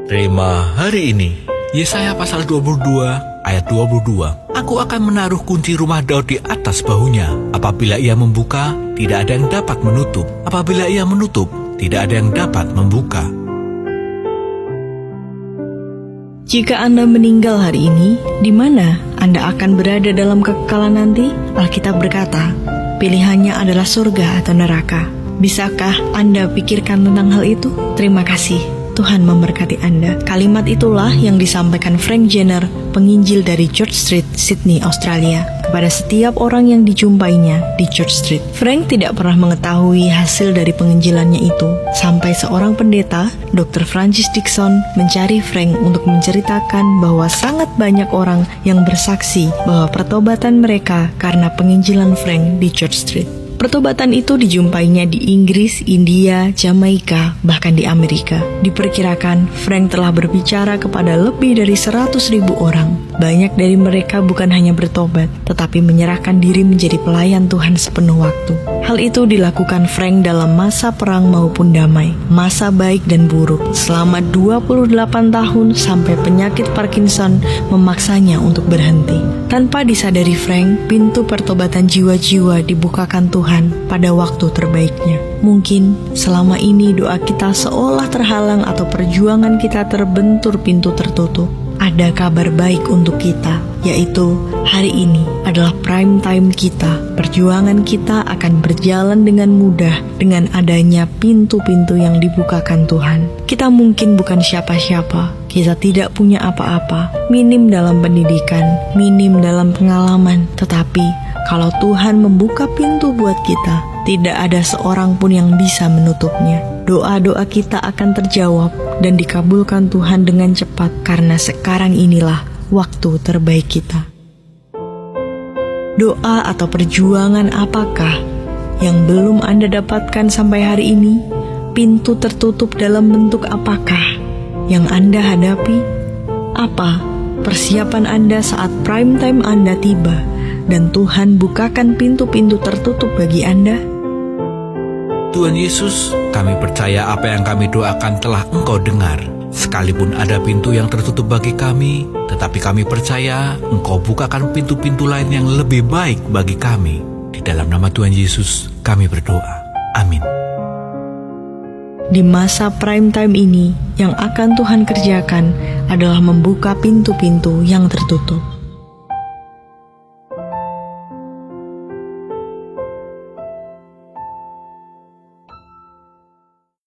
Tema hari ini, Yesaya pasal 22 ayat 22. Aku akan menaruh kunci rumah Daud di atas bahunya. Apabila ia membuka, tidak ada yang dapat menutup. Apabila ia menutup, tidak ada yang dapat membuka. Jika Anda meninggal hari ini, di mana Anda akan berada dalam kekekalan nanti? Alkitab berkata, pilihannya adalah surga atau neraka. Bisakah Anda pikirkan tentang hal itu? Terima kasih. Tuhan memberkati Anda. Kalimat itulah yang disampaikan Frank Jenner, penginjil dari George Street, Sydney, Australia, kepada setiap orang yang dijumpainya di George Street. Frank tidak pernah mengetahui hasil dari penginjilannya itu, sampai seorang pendeta, Dr. Francis Dixon, mencari Frank untuk menceritakan bahwa sangat banyak orang yang bersaksi bahwa pertobatan mereka karena penginjilan Frank di George Street. Pertobatan itu dijumpainya di Inggris, India, Jamaika, bahkan di Amerika. Diperkirakan Frank telah berbicara kepada lebih dari 100.000 orang. Banyak dari mereka bukan hanya bertobat, tetapi menyerahkan diri menjadi pelayan Tuhan sepenuh waktu. Hal itu dilakukan Frank dalam masa perang maupun damai, masa baik dan buruk, selama 28 tahun sampai penyakit Parkinson memaksanya untuk berhenti. Tanpa disadari Frank, pintu pertobatan jiwa-jiwa dibukakan Tuhan pada waktu terbaiknya. Mungkin selama ini doa kita seolah terhalang atau perjuangan kita terbentur pintu tertutup. Ada kabar baik untuk kita, yaitu hari ini adalah prime time kita. Perjuangan kita akan berjalan dengan mudah dengan adanya pintu-pintu yang dibukakan Tuhan. Kita mungkin bukan siapa-siapa, kita tidak punya apa-apa, minim dalam pendidikan, minim dalam pengalaman, tetapi kalau Tuhan membuka pintu buat kita, tidak ada seorang pun yang bisa menutupnya. Doa-doa kita akan terjawab dan dikabulkan Tuhan dengan cepat, karena sekarang inilah waktu terbaik kita. Doa atau perjuangan apakah yang belum Anda dapatkan sampai hari ini? Pintu tertutup dalam bentuk apakah yang Anda hadapi? Apa persiapan Anda saat prime time Anda tiba dan Tuhan bukakan pintu-pintu tertutup bagi Anda? Tuhan Yesus, kami percaya apa yang kami doakan telah Engkau dengar. Sekalipun ada pintu yang tertutup bagi kami, tetapi kami percaya Engkau bukakan pintu-pintu lain yang lebih baik bagi kami. Di dalam nama Tuhan Yesus, kami berdoa. Amin. Di masa prime time ini, yang akan Tuhan kerjakan adalah membuka pintu-pintu yang tertutup.